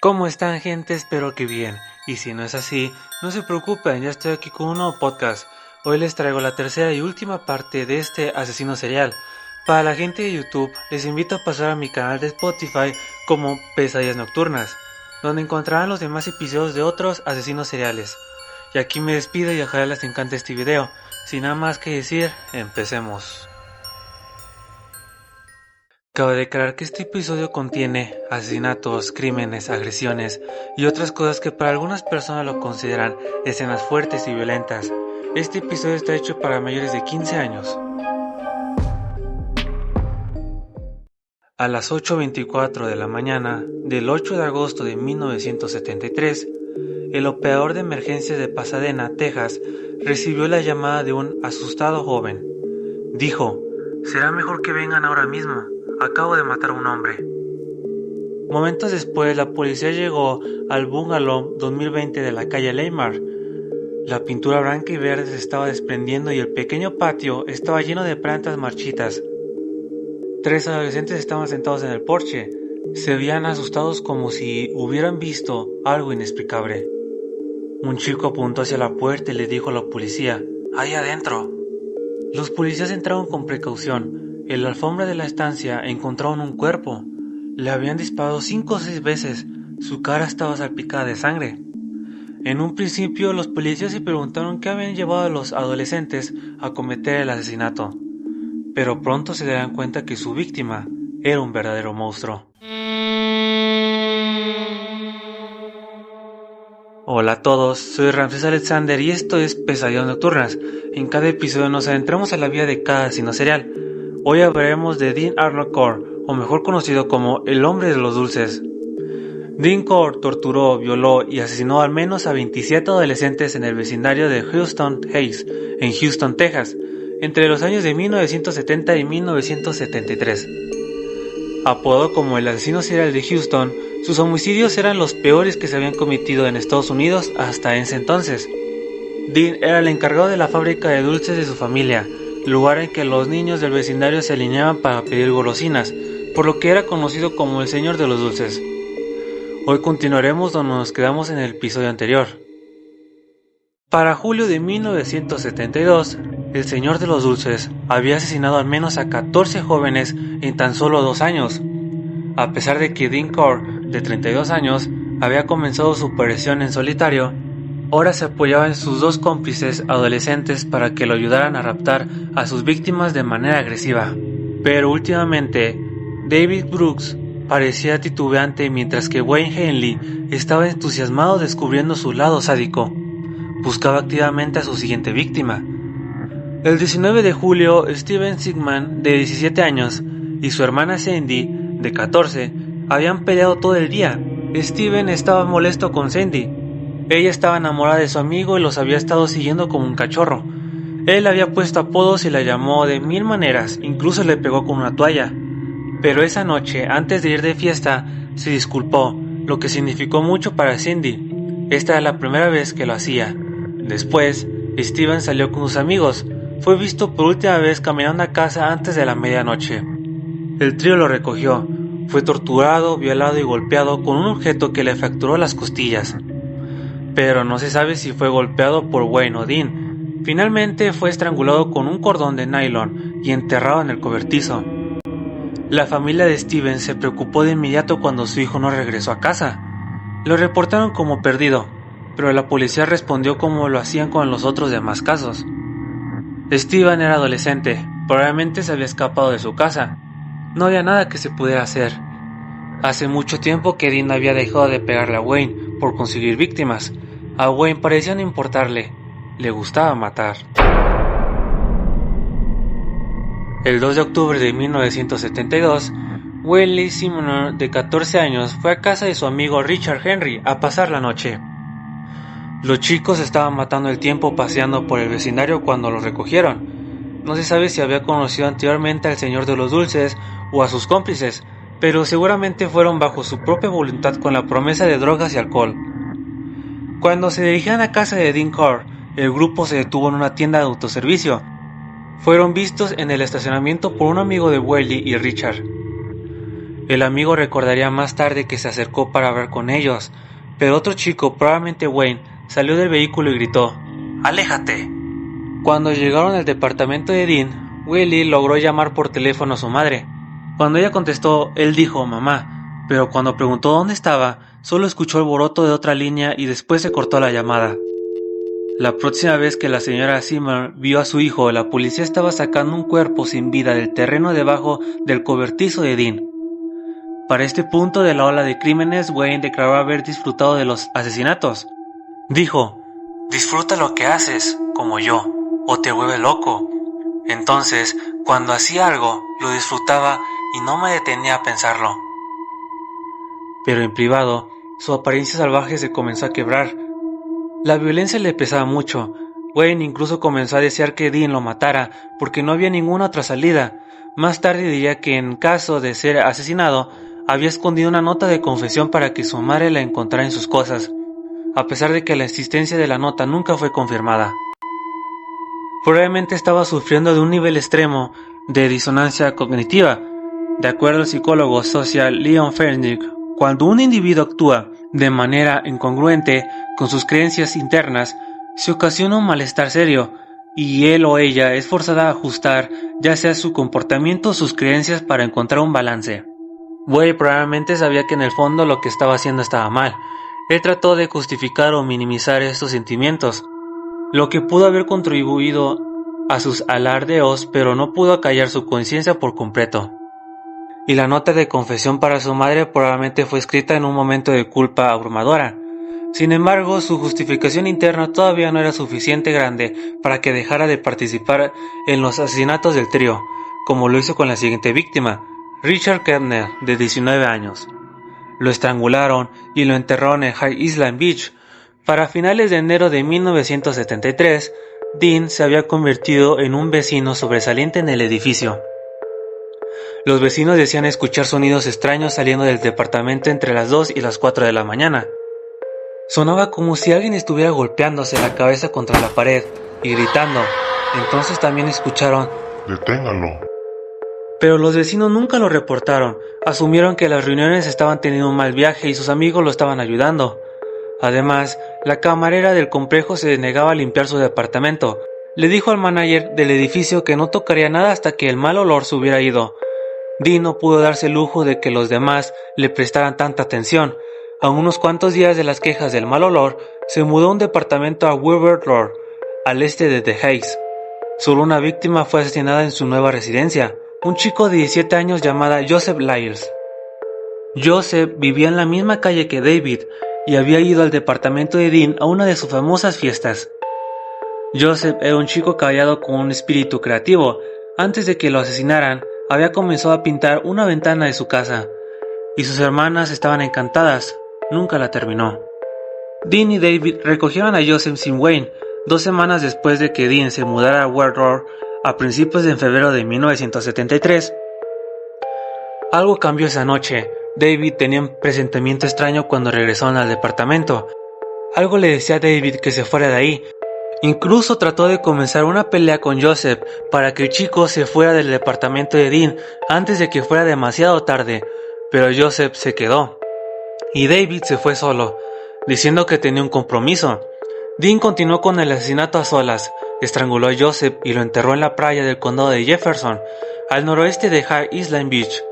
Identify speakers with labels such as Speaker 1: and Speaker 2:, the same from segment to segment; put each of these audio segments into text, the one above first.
Speaker 1: ¿Cómo están, gente? Espero que bien. Y si no es así, no se preocupen, ya estoy aquí con un nuevo podcast. Hoy les traigo la tercera y última parte de este asesino serial. Para la gente de YouTube, les invito a pasar a mi canal de Spotify como Pesadillas Nocturnas, donde encontrarán los demás episodios de otros asesinos seriales. Y aquí me despido y ojalá les encante este video. Sin nada más que decir, empecemos. Cabe declarar que este episodio contiene asesinatos, crímenes, agresiones y otras cosas que para algunas personas lo consideran escenas fuertes y violentas. Este episodio está hecho para mayores de 15 años. A las 8:24 de la mañana del 8 de agosto de 1973, el operador de emergencias de Pasadena, Texas, recibió la llamada de un asustado joven. Dijo: "Será mejor que vengan ahora mismo. Acabo de matar a un hombre". Momentos después, la policía llegó al bungalow 2020 de la calle Leymar. La pintura blanca y verde se estaba desprendiendo y el pequeño patio estaba lleno de plantas marchitas. 3 adolescentes estaban sentados en el porche. Se veían asustados como si hubieran visto algo inexplicable. Un chico apuntó hacia la puerta y le dijo a la policía: "Ahí adentro". Los policías entraron con precaución. En la alfombra de la estancia encontraron un cuerpo. Le habían disparado 5 o 6 veces. Su cara estaba salpicada de sangre. En un principio, los policías se preguntaron qué habían llevado a los adolescentes a cometer el asesinato, pero pronto se darán cuenta que su víctima era un verdadero monstruo. Hola a todos, soy Ramses Alexander y esto es Pesadillas Nocturnas. En cada episodio nos adentramos a la vida de cada asesino serial. Hoy hablaremos de Dean Arnold Core, o mejor conocido como el hombre de los dulces. Dean Core torturó, violó y asesinó al menos a 27 adolescentes en el vecindario de Houston Heights, en Houston, Texas, entre los años de 1970 y 1973. Apodado como el asesino serial de Houston, sus homicidios eran los peores que se habían cometido en Estados Unidos hasta ese entonces. Dean era el encargado de la fábrica de dulces de su familia, lugar en que los niños del vecindario se alineaban para pedir golosinas, por lo que era conocido como el señor de los dulces. Hoy continuaremos donde nos quedamos en el episodio anterior. Para julio de 1972, el señor de los dulces había asesinado al menos a 14 jóvenes en tan solo 2 años. A pesar de que Dean Core, de 32 años, había comenzado su operación en solitario, ahora se apoyaba en sus 2 cómplices adolescentes para que lo ayudaran a raptar a sus víctimas de manera agresiva. Pero últimamente, David Brooks parecía titubeante mientras que Wayne Henley estaba entusiasmado descubriendo su lado sádico. Buscaba activamente a su siguiente víctima. El 19 de julio, Steven Sigman, de 17 años, y su hermana Sandy, de 14, habían peleado todo el día. Steven estaba molesto con Sandy. Ella estaba enamorada de su amigo y los había estado siguiendo como un cachorro. Él había puesto apodos y la llamó de 1000 maneras, incluso le pegó con una toalla. Pero esa noche, antes de ir de fiesta, se disculpó, lo que significó mucho para Cindy. Esta era la primera vez que lo hacía. Después, Steven salió con sus amigos. Fue visto por última vez caminando a casa antes de la medianoche. El trío lo recogió. Fue torturado, violado y golpeado con un objeto que le fracturó las costillas. Pero no se sabe si fue golpeado por Wayne o Dean. Finalmente fue estrangulado con un cordón de nylon y enterrado en el cobertizo. La familia de Steven se preocupó de inmediato cuando su hijo no regresó a casa. Lo reportaron como perdido, pero la policía respondió como lo hacían con los otros demás casos. Steven era adolescente, probablemente se había escapado de su casa. No había nada que se pudiera hacer. Hace mucho tiempo que Dean había dejado de pegarle a Wayne por conseguir víctimas. A Wayne parecía no importarle, le gustaba matar. El 2 de octubre de 1972, Wayne Simoner, de 14 años, fue a casa de su amigo Richard Henry a pasar la noche. Los chicos estaban matando el tiempo paseando por el vecindario cuando los recogieron. No se sabe si había conocido anteriormente al señor de los dulces o a sus cómplices, pero seguramente fueron bajo su propia voluntad con la promesa de drogas y alcohol. Cuando se dirigían a casa de Dean Core, el grupo se detuvo en una tienda de autoservicio. Fueron vistos en el estacionamiento por un amigo de Wally y Richard. El amigo recordaría más tarde que se acercó para hablar con ellos, pero otro chico, probablemente Wayne, salió del vehículo y gritó: ¡aléjate! Cuando llegaron al departamento de Dean, Willie logró llamar por teléfono a su madre. Cuando ella contestó, él dijo mamá, pero cuando preguntó dónde estaba, solo escuchó el alboroto de otra línea y después se cortó la llamada. La próxima vez que la señora Zimmer vio a su hijo, la policía estaba sacando un cuerpo sin vida del terreno debajo del cobertizo de Dean. Para este punto de la ola de crímenes, Wayne declaró haber disfrutado de los asesinatos. Dijo: disfruta lo que haces, como yo, o te vuelve loco. Entonces, cuando hacía algo, lo disfrutaba y no me detenía a pensarlo. Pero en privado, su apariencia salvaje se comenzó a quebrar. La violencia le pesaba mucho. Wayne incluso comenzó a desear que Dean lo matara, porque no había ninguna otra salida. Más tarde diría que en caso de ser asesinado, había escondido una nota de confesión para que su madre la encontrara en sus cosas, a pesar de que la existencia de la nota nunca fue confirmada. Probablemente estaba sufriendo de un nivel extremo de disonancia cognitiva. De acuerdo al psicólogo social Leon Fenwick, cuando un individuo actúa de manera incongruente con sus creencias internas, se ocasiona un malestar serio, y él o ella es forzada a ajustar ya sea su comportamiento o sus creencias para encontrar un balance. Wade probablemente sabía que en el fondo lo que estaba haciendo estaba mal. Él trató de justificar o minimizar estos sentimientos, lo que pudo haber contribuido a sus alardeos, pero no pudo acallar su conciencia por completo. Y la nota de confesión para su madre probablemente fue escrita en un momento de culpa abrumadora. Sin embargo, su justificación interna todavía no era suficiente grande para que dejara de participar en los asesinatos del trío, como lo hizo con la siguiente víctima, Richard Kepner, de 19 años. Lo estrangularon y lo enterraron en High Island Beach. Para finales de enero de 1973, Dean se había convertido en un vecino sobresaliente en el edificio. Los vecinos decían escuchar sonidos extraños saliendo del departamento entre las 2 y las 4 de la mañana. Sonaba como si alguien estuviera golpeándose la cabeza contra la pared y gritando. Entonces también escucharon:
Speaker 2: ¡deténganlo!
Speaker 1: Pero los vecinos nunca lo reportaron. Asumieron que las reuniones estaban teniendo un mal viaje y sus amigos lo estaban ayudando. Además, la camarera del complejo se negaba a limpiar su departamento. Le dijo al manager del edificio que no tocaría nada hasta que el mal olor se hubiera ido. Dean no pudo darse el lujo de que los demás le prestaran tanta atención. A unos cuantos días de las quejas del mal olor, se mudó a un departamento a Wilbur Road, al este de The Heights. Solo una víctima fue asesinada en su nueva residencia, un chico de 17 años llamado Joseph Lyles. Joseph vivía en la misma calle que David y había ido al departamento de Dean a una de sus famosas fiestas. Joseph era un chico callado con un espíritu creativo. Antes de que lo asesinaran, había comenzado a pintar una ventana de su casa, y sus hermanas estaban encantadas. Nunca la terminó. Dean y David recogieron a Joseph sin Wayne 2 semanas después de que Dean se mudara a Ward Road a principios de febrero de 1973. Algo cambió esa noche. David tenía un presentimiento extraño cuando regresaron al departamento. Algo le decía a David que se fuera de ahí. Incluso trató de comenzar una pelea con Joseph para que el chico se fuera del departamento de Dean antes de que fuera demasiado tarde, pero Joseph se quedó. Y David se fue solo, diciendo que tenía un compromiso. Dean continuó con el asesinato a solas, estranguló a Joseph y lo enterró en la playa del condado de Jefferson, al noroeste de High Island Beach.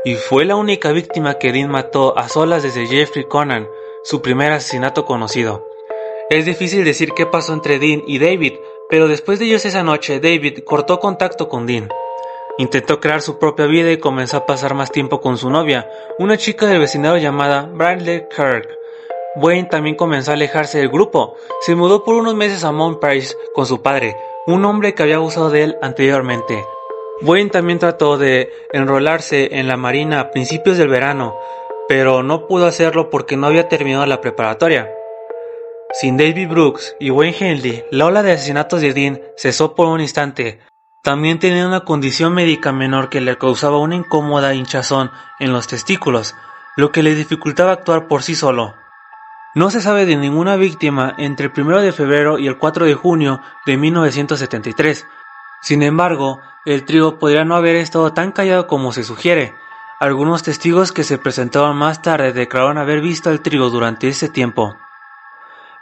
Speaker 1: Y fue la única víctima que Dean mató a solas desde Jeffrey Conan, su primer asesinato conocido. Es difícil decir qué pasó entre Dean y David, pero después de ellos esa noche, David cortó contacto con Dean. Intentó crear su propia vida y comenzó a pasar más tiempo con su novia, una chica del vecindario llamada Bradley Kirk. Wayne también comenzó a alejarse del grupo. Se mudó por unos meses a Mount Price con su padre, un hombre que había abusado de él anteriormente. Wayne también trató de enrolarse en la marina a principios del verano, pero no pudo hacerlo porque no había terminado la preparatoria. Sin David Brooks y Wayne Henley, la ola de asesinatos de Dean cesó por un instante. También tenía una condición médica menor que le causaba una incómoda hinchazón en los testículos, lo que le dificultaba actuar por sí solo. No se sabe de ninguna víctima entre el 1 de febrero y el 4 de junio de 1973. Sin embargo, el trío podría no haber estado tan callado como se sugiere. Algunos testigos que se presentaron más tarde declararon haber visto al trío durante ese tiempo.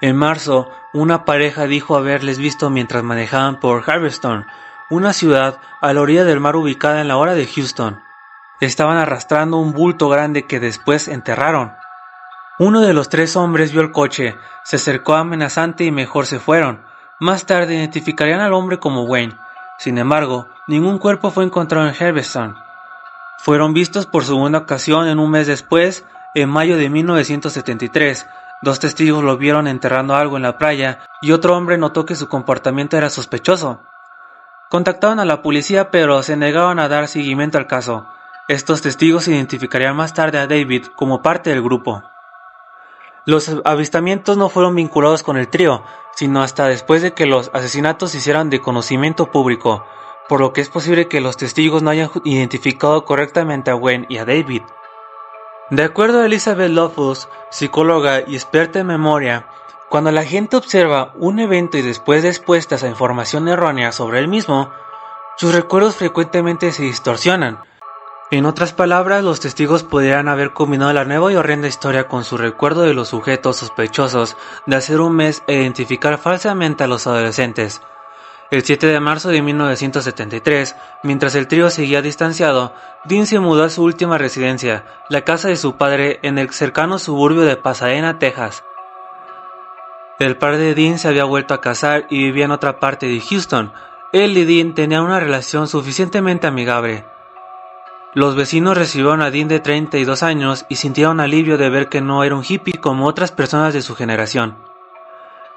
Speaker 1: En marzo, una pareja dijo haberles visto mientras manejaban por Harveston, una ciudad a la orilla del mar ubicada en la hora de Houston. Estaban arrastrando un bulto grande que después enterraron. Uno de los 3 hombres vio el coche, se acercó amenazante y mejor se fueron. Más tarde identificarían al hombre como Wayne. Sin embargo, ningún cuerpo fue encontrado en Harveston. Fueron vistos por segunda ocasión en un mes después, en mayo de 1973. 2 testigos lo vieron enterrando algo en la playa y otro hombre notó que su comportamiento era sospechoso. Contactaron a la policía pero se negaron a dar seguimiento al caso. Estos testigos identificarían más tarde a David como parte del grupo. Los avistamientos no fueron vinculados con el trío, sino hasta después de que los asesinatos se hicieran de conocimiento público, por lo que es posible que los testigos no hayan identificado correctamente a Wayne y a David. De acuerdo a Elizabeth Loftus, psicóloga y experta en memoria, cuando la gente observa un evento y después da expuestas a información errónea sobre el mismo, sus recuerdos frecuentemente se distorsionan. En otras palabras, los testigos podrían haber combinado la nueva y horrenda historia con su recuerdo de los sujetos sospechosos de hacer un mes e identificar falsamente a los adolescentes. El 7 de marzo de 1973, mientras el trío seguía distanciado, Dean se mudó a su última residencia, la casa de su padre en el cercano suburbio de Pasadena, Texas. El padre de Dean se había vuelto a casar y vivía en otra parte de Houston. Él y Dean tenían una relación suficientemente amigable. Los vecinos recibieron a Dean de 32 años y sintieron alivio de ver que no era un hippie como otras personas de su generación.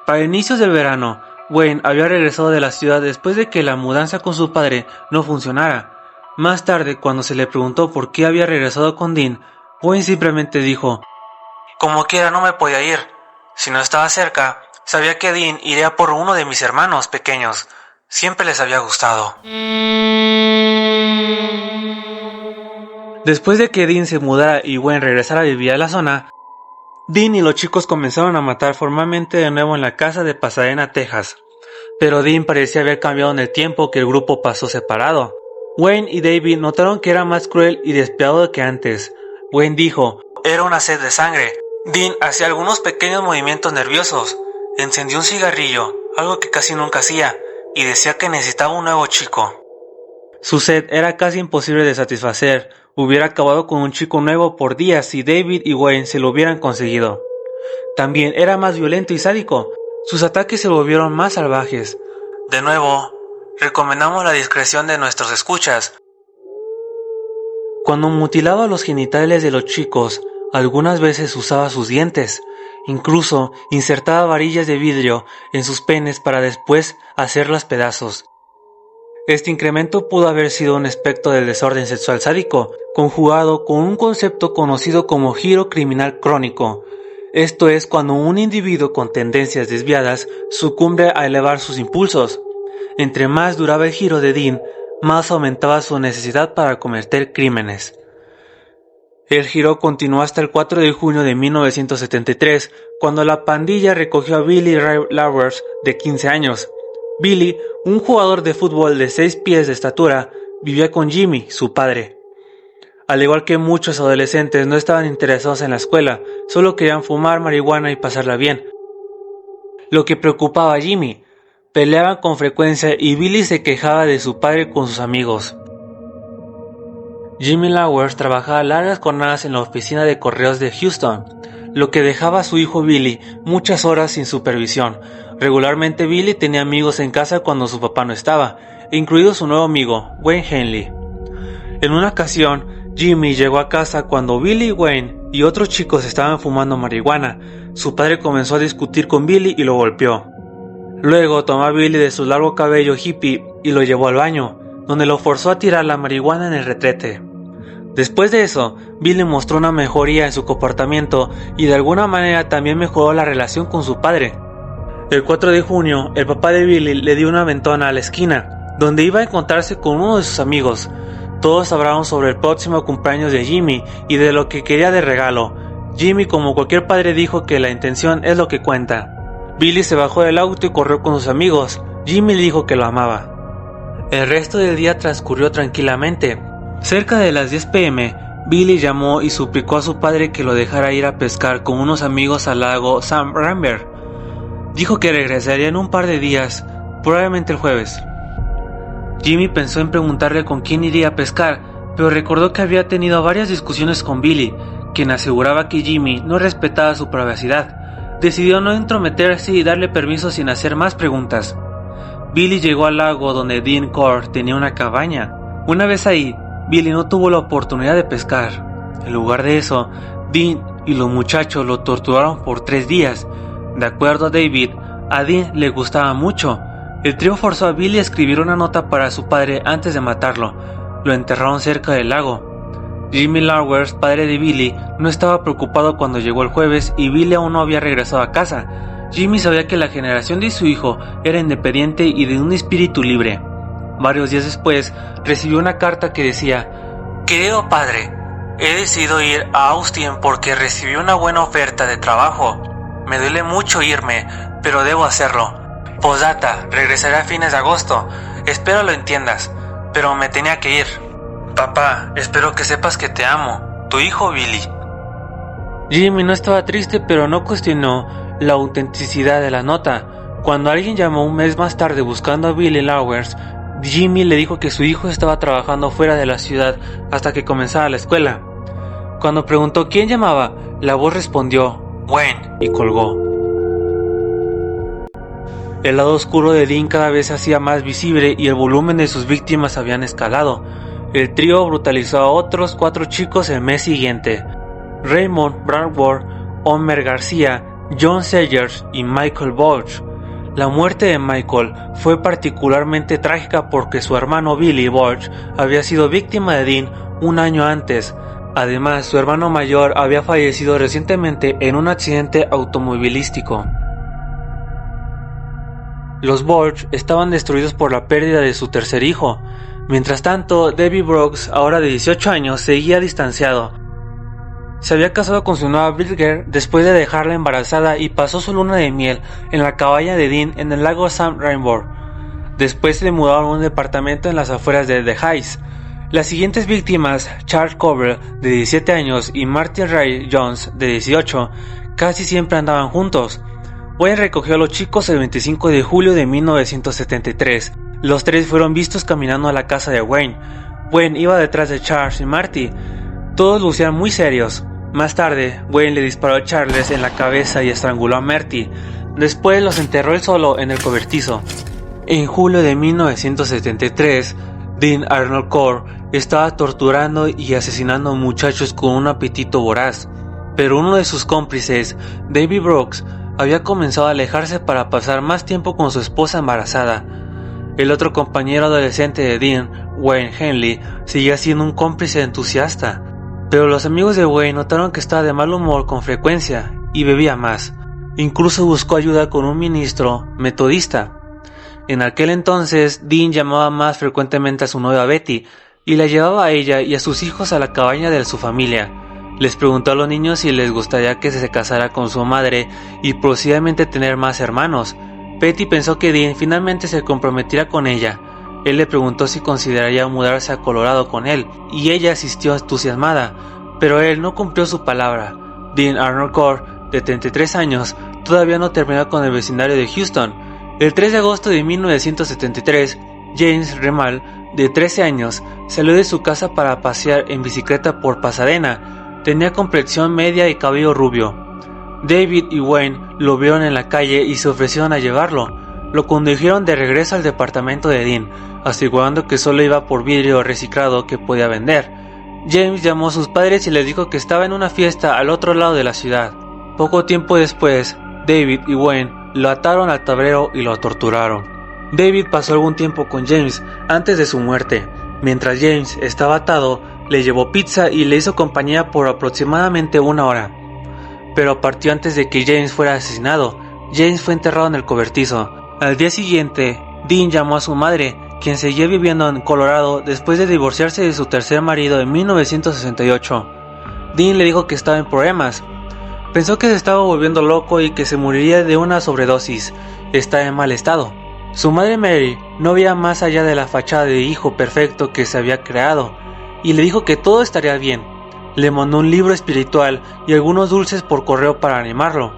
Speaker 1: Para inicios del verano, Wayne había regresado de la ciudad después de que la mudanza con su padre no funcionara. Más tarde, cuando se le preguntó por qué había regresado con Dean, Wayne simplemente dijo: "Como quiera no me podía ir. Si no estaba cerca, sabía que Dean iría por uno de mis hermanos pequeños. Siempre les había gustado". Después de que Dean se mudara y Wayne regresara a vivir a la zona, Dean y los chicos comenzaron a matar formalmente de nuevo en la casa de Pasadena, Texas. Pero Dean parecía haber cambiado en el tiempo que el grupo pasó separado. Wayne y David notaron que era más cruel y despiadado que antes. Wayne dijo: "Era una sed de sangre". Dean hacía algunos pequeños movimientos nerviosos. Encendió un cigarrillo, algo que casi nunca hacía, y decía que necesitaba un nuevo chico. Su sed era casi imposible de satisfacer. Hubiera acabado con un chico nuevo por días si David y Wayne se lo hubieran conseguido. También era más violento y sádico. Sus ataques se volvieron más salvajes. De nuevo, recomendamos la discreción de nuestros escuchas. Cuando mutilaba los genitales de los chicos, algunas veces usaba sus dientes. Incluso insertaba varillas de vidrio en sus penes para después hacerlas pedazos. Este incremento pudo haber sido un aspecto del desorden sexual sádico, conjugado con un concepto conocido como giro criminal crónico. Esto es cuando un individuo con tendencias desviadas sucumbe a elevar sus impulsos. Entre más duraba el giro de Dean, más aumentaba su necesidad para cometer crímenes. El giro continuó hasta el 4 de junio de 1973, cuando la pandilla recogió a Billy Ray Lowers, de 15 años. Billy, un jugador de fútbol de 6 pies de estatura, vivía con Jimmy, su padre. Al igual que muchos adolescentes, no estaban interesados en la escuela, solo querían fumar marihuana y pasarla bien. Lo que preocupaba a Jimmy: peleaban con frecuencia y Billy se quejaba de su padre con sus amigos. Jimmy Lowers trabajaba largas jornadas en la oficina de correos de Houston, lo que dejaba a su hijo Billy muchas horas sin supervisión. Regularmente Billy tenía amigos en casa cuando su papá no estaba, incluido su nuevo amigo, Wayne Henley. En una ocasión, Jimmy llegó a casa cuando Billy, Wayne y otros chicos estaban fumando marihuana. Su padre comenzó a discutir con Billy y lo golpeó. Luego tomó a Billy de su largo cabello hippie y lo llevó al baño, donde lo forzó a tirar la marihuana en el retrete. Después de eso, Billy mostró una mejoría en su comportamiento y de alguna manera también mejoró la relación con su padre. El 4 de junio, el papá de Billy le dio una aventona a la esquina, donde iba a encontrarse con uno de sus amigos. Todos hablaron sobre el próximo cumpleaños de Jimmy y de lo que quería de regalo. Jimmy, como cualquier padre, dijo que la intención es lo que cuenta. Billy se bajó del auto y corrió con sus amigos. Jimmy le dijo que lo amaba. El resto del día transcurrió tranquilamente. Cerca de las 10 p.m., Billy llamó y suplicó a su padre que lo dejara ir a pescar con unos amigos al lago Sam Rambert. Dijo que regresaría en un par de días, probablemente el jueves. Jimmy pensó en preguntarle con quién iría a pescar, pero recordó que había tenido varias discusiones con Billy, quien aseguraba que Jimmy no respetaba su privacidad. Decidió no entrometerse y darle permiso sin hacer más preguntas. Billy llegó al lago donde Dean Core tenía una cabaña. Una vez ahí, Billy no tuvo la oportunidad de pescar. En lugar de eso, Dean y los muchachos lo torturaron por 3 días. De acuerdo a David, a Dean le gustaba mucho. El trío forzó a Billy a escribir una nota para su padre antes de matarlo. Lo enterraron cerca del lago. Jimmy Lawers, padre de Billy, no estaba preocupado cuando llegó el jueves y Billy aún no había regresado a casa. Jimmy sabía que la generación de su hijo era independiente y de un espíritu libre. Varios días después, recibió una carta que decía: «Querido padre, he decidido ir a Austin porque recibí una buena oferta de trabajo. Me duele mucho irme, pero debo hacerlo. Postdata, regresaré a fines de agosto. Espero lo entiendas, pero me tenía que ir. Papá, espero que sepas que te amo. Tu hijo Billy». Jimmy no estaba triste, pero no cuestionó la autenticidad de la nota. Cuando alguien llamó un mes más tarde buscando a Billy Lawers, Jimmy le dijo que su hijo estaba trabajando fuera de la ciudad hasta que comenzara la escuela. Cuando preguntó quién llamaba, la voz respondió: «Wayne», y colgó. El lado oscuro de Dean cada vez se hacía más visible y el volumen de sus víctimas habían escalado. El trío brutalizó a otros 4 chicos el mes siguiente: Raymond Bradford, Homer García, John Sayers y Michael Borch. La muerte de Michael fue particularmente trágica porque su hermano Billy Borch había sido víctima de Dean un año antes. Además, su hermano mayor había fallecido recientemente en un accidente automovilístico. Los Borch estaban destruidos por la pérdida de su tercer hijo. Mientras tanto, Debbie Brooks, ahora de 18 años, seguía distanciado. Se había casado con su nueva Birger después de dejarla embarazada y pasó su luna de miel en la cabaña de Dean en el lago Sam Rambert. Después se mudaron a un departamento en las afueras de The Heights. Las siguientes víctimas, Charles Cover, de 17 años, y Martin Ray Jones, de 18, casi siempre andaban juntos. Wayne recogió a los chicos el 25 de julio de 1973. Los 3 fueron vistos caminando a la casa de Wayne. Wayne iba detrás de Charles y Marty. Todos lucían muy serios. Más tarde, Wayne le disparó a Charles en la cabeza y estranguló a Marty. Después los enterró él solo en el cobertizo. En julio de 1973, Dean Arnold Core estaba torturando y asesinando muchachos con un apetito voraz. Pero uno de sus cómplices, David Brooks, había comenzado a alejarse para pasar más tiempo con su esposa embarazada. El otro compañero adolescente de Dean, Wayne Henley, seguía siendo un cómplice entusiasta. Pero los amigos de Wayne notaron que estaba de mal humor con frecuencia y bebía más. Incluso buscó ayuda con un ministro metodista. En aquel entonces, Dean llamaba más frecuentemente a su novia Betty y la llevaba a ella y a sus hijos a la cabaña de su familia. Les preguntó a los niños si les gustaría que se casara con su madre y posiblemente tener más hermanos. Betty pensó que Dean finalmente se comprometiera con ella. Él le preguntó si consideraría mudarse a Colorado con él, y ella asistió entusiasmada, pero él no cumplió su palabra. Dean Arnold Core, de 33 años, todavía no terminó con el vecindario de Houston. El 3 de agosto de 1973, James Remal, de 13 años, salió de su casa para pasear en bicicleta por Pasadena. Tenía complexión media y cabello rubio. David y Wayne lo vieron en la calle y se ofrecieron a llevarlo. Lo condujeron de regreso al departamento de Dean, asegurando que solo iba por vidrio reciclado que podía vender. James llamó a sus padres y les dijo que estaba en una fiesta al otro lado de la ciudad. Poco tiempo después, David y Wayne lo ataron al tablero y lo torturaron. David pasó algún tiempo con James antes de su muerte. Mientras James estaba atado, le llevó pizza y le hizo compañía por aproximadamente 1 hora. Pero partió antes de que James fuera asesinado. James fue enterrado en el cobertizo. Al día siguiente, Dean llamó a su madre, quien seguía viviendo en Colorado después de divorciarse de su tercer marido en 1968. Dean le dijo que estaba en problemas. Pensó que se estaba volviendo loco y que se moriría de una sobredosis. Está en mal estado. Su madre Mary no veía más allá de la fachada de hijo perfecto que se había creado, y le dijo que todo estaría bien. Le mandó un libro espiritual y algunos dulces por correo para animarlo.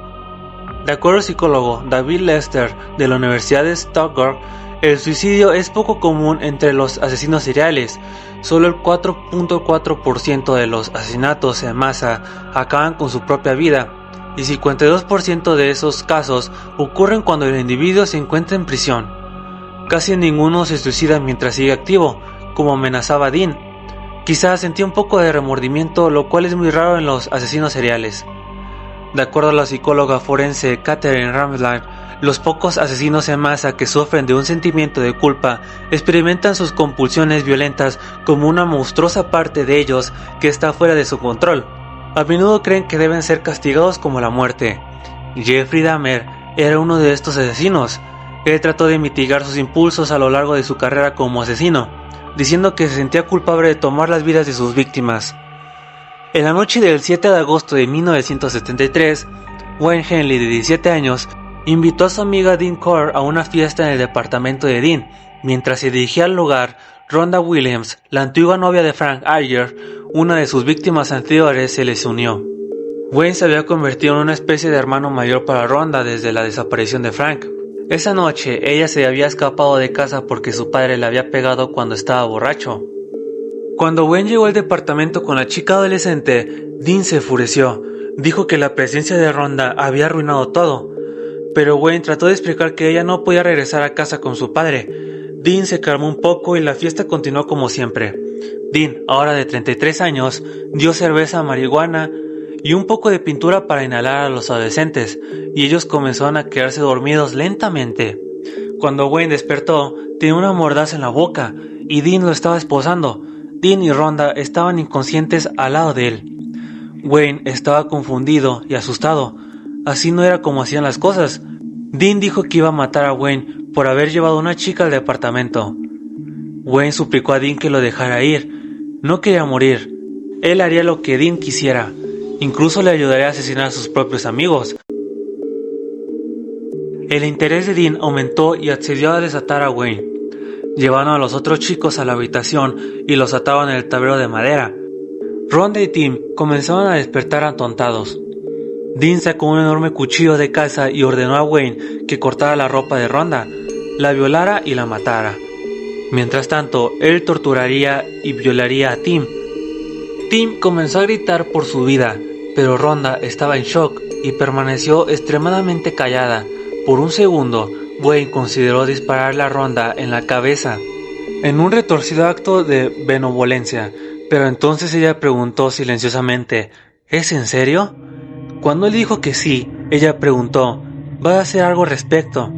Speaker 1: De acuerdo al psicólogo David Lester de la Universidad de Stuttgart, el suicidio es poco común entre los asesinos seriales. Solo el 4.4% de los asesinatos en masa acaban con su propia vida, y 52% de esos casos ocurren cuando el individuo se encuentra en prisión. Casi ninguno se suicida mientras sigue activo, como amenazaba Dean. Quizás sentía un poco de remordimiento, lo cual es muy raro en los asesinos seriales. De acuerdo a la psicóloga forense Catherine Ramsland, los pocos asesinos en masa que sufren de un sentimiento de culpa experimentan sus compulsiones violentas como una monstruosa parte de ellos que está fuera de su control. A menudo creen que deben ser castigados como la muerte. Jeffrey Dahmer era uno de estos asesinos. Él trató de mitigar sus impulsos a lo largo de su carrera como asesino, diciendo que se sentía culpable de tomar las vidas de sus víctimas. En la noche del 7 de agosto de 1973, Wayne Henley, de 17 años, invitó a su amiga Dean Core a una fiesta en el departamento de Dean. Mientras se dirigía al lugar, Rhonda Williams, la antigua novia de Frank Ayer, una de sus víctimas anteriores, se les unió. Wayne se había convertido en una especie de hermano mayor para Rhonda desde la desaparición de Frank. Esa noche, ella se había escapado de casa porque su padre le había pegado cuando estaba borracho. Cuando Wayne llegó al departamento con la chica adolescente, Dean se enfureció. Dijo que la presencia de Rhonda había arruinado todo. Pero Wayne trató de explicar que ella no podía regresar a casa con su padre. Dean se calmó un poco y la fiesta continuó como siempre. Dean, ahora de 33 años, dio cerveza, marihuana y un poco de pintura para inhalar a los adolescentes, y ellos comenzaron a quedarse dormidos lentamente. Cuando Wayne despertó, tenía una mordaza en la boca, y Dean lo estaba esposando. Dean y Rhonda estaban inconscientes al lado de él. Wayne estaba confundido y asustado. Así no era como hacían las cosas. Dean dijo que iba a matar a Wayne por haber llevado a una chica al departamento. Wayne suplicó a Dean que lo dejara ir. No quería morir. Él haría lo que Dean quisiera. Incluso le ayudaría a asesinar a sus propios amigos. El interés de Dean aumentó y accedió a desatar a Wayne. Llevaron a los otros chicos a la habitación y los ataban en el tablero de madera. Rhonda y Tim comenzaron a despertar atontados. Dean sacó un enorme cuchillo de casa y ordenó a Wayne que cortara la ropa de Rhonda, la violara y la matara. Mientras tanto, él torturaría y violaría a Tim. Tim comenzó a gritar por su vida, pero Rhonda estaba en shock y permaneció extremadamente callada. Por un segundo, Wayne consideró dispararle a Rhonda en la cabeza, en un retorcido acto de benevolencia, pero entonces ella preguntó silenciosamente, ¿es en serio? Cuando él dijo que sí, ella preguntó, ¿va a hacer algo al respecto?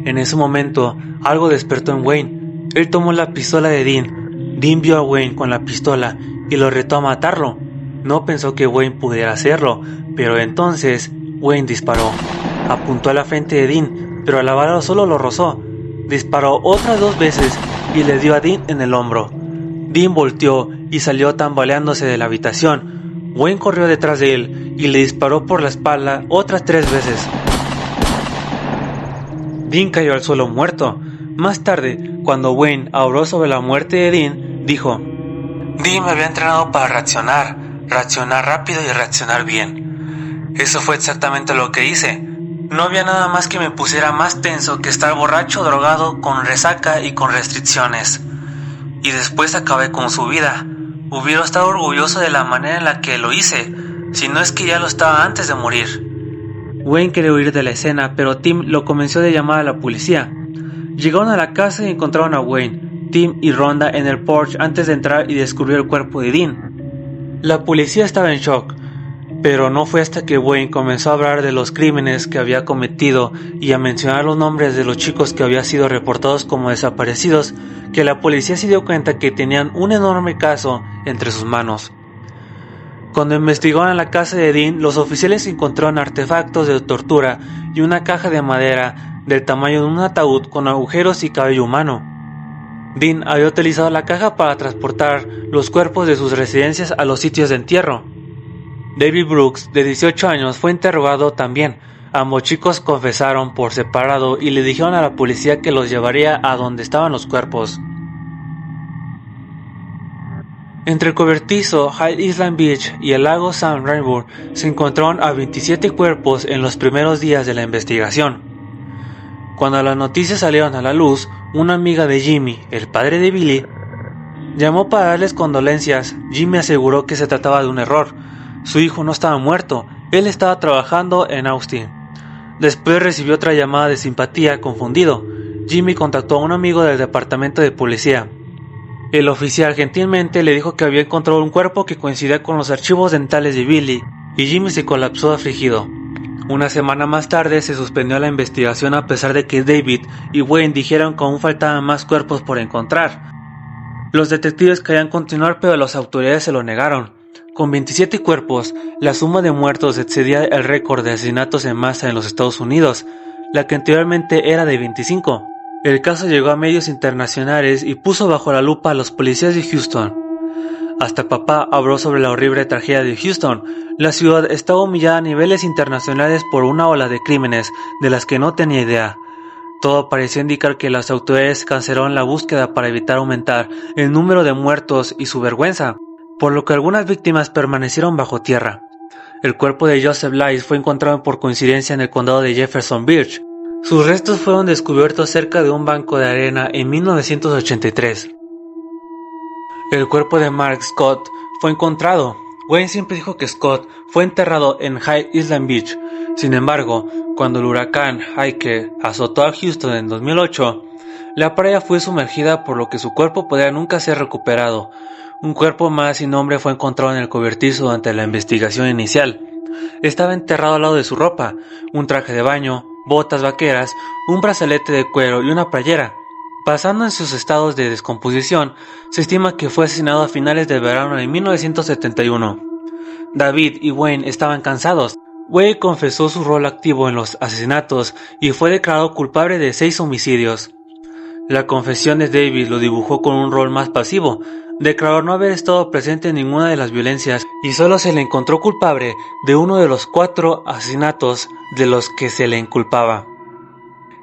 Speaker 1: En ese momento, algo despertó en Wayne. Él tomó la pistola de Dean. Dean vio a Wayne con la pistola y lo retó a matarlo. No pensó que Wayne pudiera hacerlo, pero entonces Wayne disparó. Apuntó a la frente de Dean, pero la bala solo lo rozó. Disparó otras 2 veces y le dio a Dean en el hombro. Dean volteó y salió tambaleándose de la habitación. Wayne corrió detrás de él y le disparó por la espalda otras 3 veces. Dean cayó al suelo muerto. Más tarde, cuando Wayne habló sobre la muerte de Dean, dijo: Dean me había entrenado para reaccionar rápido y reaccionar bien. Eso fue exactamente lo que hice. No había nada más que me pusiera más tenso que estar borracho, drogado, con resaca y con restricciones. Y después acabé con su vida. Hubiera estado orgulloso de la manera en la que lo hice, si no es que ya lo estaba antes de morir. Wayne quería huir de la escena, pero Tim lo convenció de llamar a la policía. Llegaron a la casa y encontraron a Wayne, Tim y Rhonda en el porche antes de entrar y descubrió el cuerpo de Dean. La policía estaba en shock, pero no fue hasta que Wayne comenzó a hablar de los crímenes que había cometido y a mencionar los nombres de los chicos que habían sido reportados como desaparecidos que la policía se dio cuenta que tenían un enorme caso entre sus manos. Cuando investigaron en la casa de Dean, los oficiales encontraron artefactos de tortura y una caja de madera del tamaño de un ataúd con agujeros y cabello humano. Dean había utilizado la caja para transportar los cuerpos de sus residencias a los sitios de entierro. David Brooks, de 18 años, fue interrogado también. Ambos chicos confesaron por separado y le dijeron a la policía que los llevaría a donde estaban los cuerpos. Entre el cobertizo High Island Beach y el lago San Rainbow se encontraron a 27 cuerpos en los primeros días de la investigación. Cuando las noticias salieron a la luz, una amiga de Jimmy, el padre de Billy, llamó para darles condolencias. Jimmy aseguró que se trataba de un error. Su hijo no estaba muerto, él estaba trabajando en Austin. Después recibió otra llamada de simpatía, confundido. Jimmy contactó a un amigo del departamento de policía. El oficial gentilmente le dijo que había encontrado un cuerpo que coincidía con los archivos dentales de Billy, y Jimmy se colapsó afligido. Una semana más tarde se suspendió la investigación a pesar de que David y Wayne dijeron que aún faltaban más cuerpos por encontrar. Los detectives querían continuar, pero las autoridades se lo negaron. Con 27 cuerpos, la suma de muertos excedía el récord de asesinatos en masa en los Estados Unidos, la que anteriormente era de 25. El caso llegó a medios internacionales y puso bajo la lupa a los policías de Houston. Hasta papá habló sobre la horrible tragedia de Houston. La ciudad estaba humillada a niveles internacionales por una ola de crímenes de las que no tenía idea. Todo parecía indicar que las autoridades cancelaron la búsqueda para evitar aumentar el número de muertos y su vergüenza, por lo que algunas víctimas permanecieron bajo tierra. El cuerpo de Joseph Lice fue encontrado por coincidencia en el condado de Jefferson Beach. Sus restos fueron descubiertos cerca de un banco de arena en 1983. El cuerpo de Mark Scott fue encontrado. Wayne siempre dijo que Scott fue enterrado en High Island Beach. Sin embargo, cuando el huracán Ike azotó a Houston en 2008, la playa fue sumergida, por lo que su cuerpo podría nunca ser recuperado. Un cuerpo más sin nombre fue encontrado en el cobertizo durante la investigación inicial. Estaba enterrado al lado de su ropa, un traje de baño, botas vaqueras, un brazalete de cuero y una playera. Basando en sus estados de descomposición, se estima que fue asesinado a finales del verano de 1971. David y Wayne estaban cansados. Wayne confesó su rol activo en los asesinatos y fue declarado culpable de 6 homicidios. La confesión de David lo dibujó con un rol más pasivo. Declaró no haber estado presente en ninguna de las violencias y solo se le encontró culpable de uno de los 4 asesinatos de los que se le inculpaba.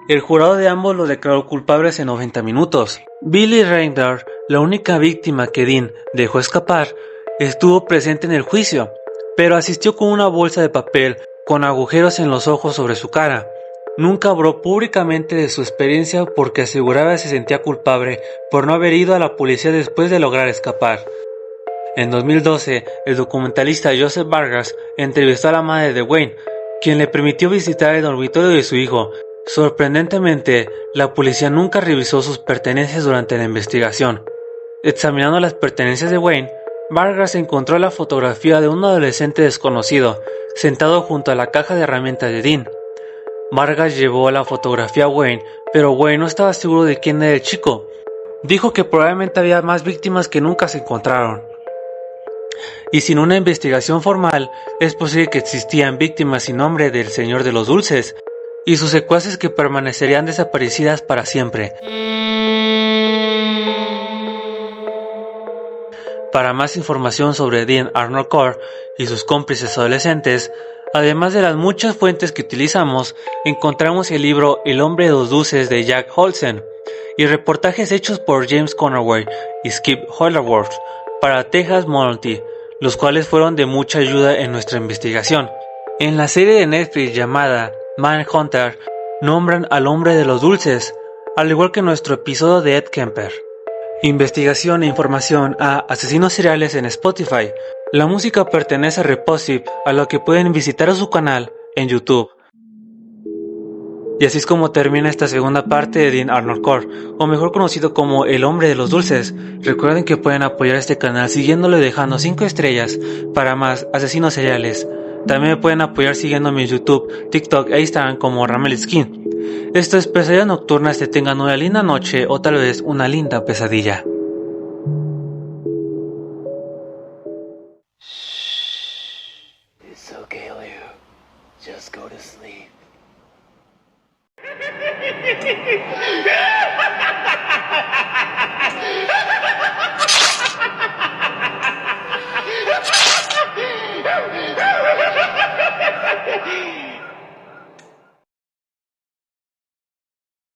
Speaker 1: El jurado de ambos lo declaró culpables en 90 minutos. Billy Reinhardt, la única víctima que Dean dejó escapar, estuvo presente en el juicio, pero asistió con una bolsa de papel con agujeros en los ojos sobre su cara. Nunca habló públicamente de su experiencia porque aseguraba que se sentía culpable por no haber ido a la policía después de lograr escapar. En 2012, el documentalista Joseph Vargas entrevistó a la madre de Wayne, quien le permitió visitar el dormitorio de su hijo. Sorprendentemente, la policía nunca revisó sus pertenencias durante la investigación. Examinando las pertenencias de Wayne, Vargas encontró la fotografía de un adolescente desconocido, sentado junto a la caja de herramientas de Dean. Vargas llevó la fotografía a Wayne, pero Wayne no estaba seguro de quién era el chico. Dijo que probablemente había más víctimas que nunca se encontraron. Y sin una investigación formal, es posible que existían víctimas sin nombre del Señor de los Dulces, y sus secuaces que permanecerían desaparecidas para siempre. Para más información sobre Dean Arnold Core y sus cómplices adolescentes, además de las muchas fuentes que utilizamos, encontramos el libro El hombre de los dulces de Jack Olsen y reportajes hechos por James Conaway y Skip Hollerworth para Texas Monthly, los cuales fueron de mucha ayuda en nuestra investigación. En la serie de Netflix llamada Manhunter, nombran al hombre de los dulces, al igual que nuestro episodio de Ed Kemper. Investigación e información a asesinos seriales en Spotify. La música pertenece a Reposip, a lo que pueden visitar a su canal en YouTube. Y así es como termina esta segunda parte de Dean Arnold Core, o mejor conocido como El Hombre de los Dulces. Recuerden que pueden apoyar este canal siguiéndolo y dejando 5 estrellas para más asesinos seriales. También me pueden apoyar siguiéndome en YouTube, TikTok e Instagram como Ramel Skin. Esto es Pesadillas Nocturnas, que tengan una linda noche o tal vez una linda pesadilla.
Speaker 2: It's okay, Leo. Just go to sleep.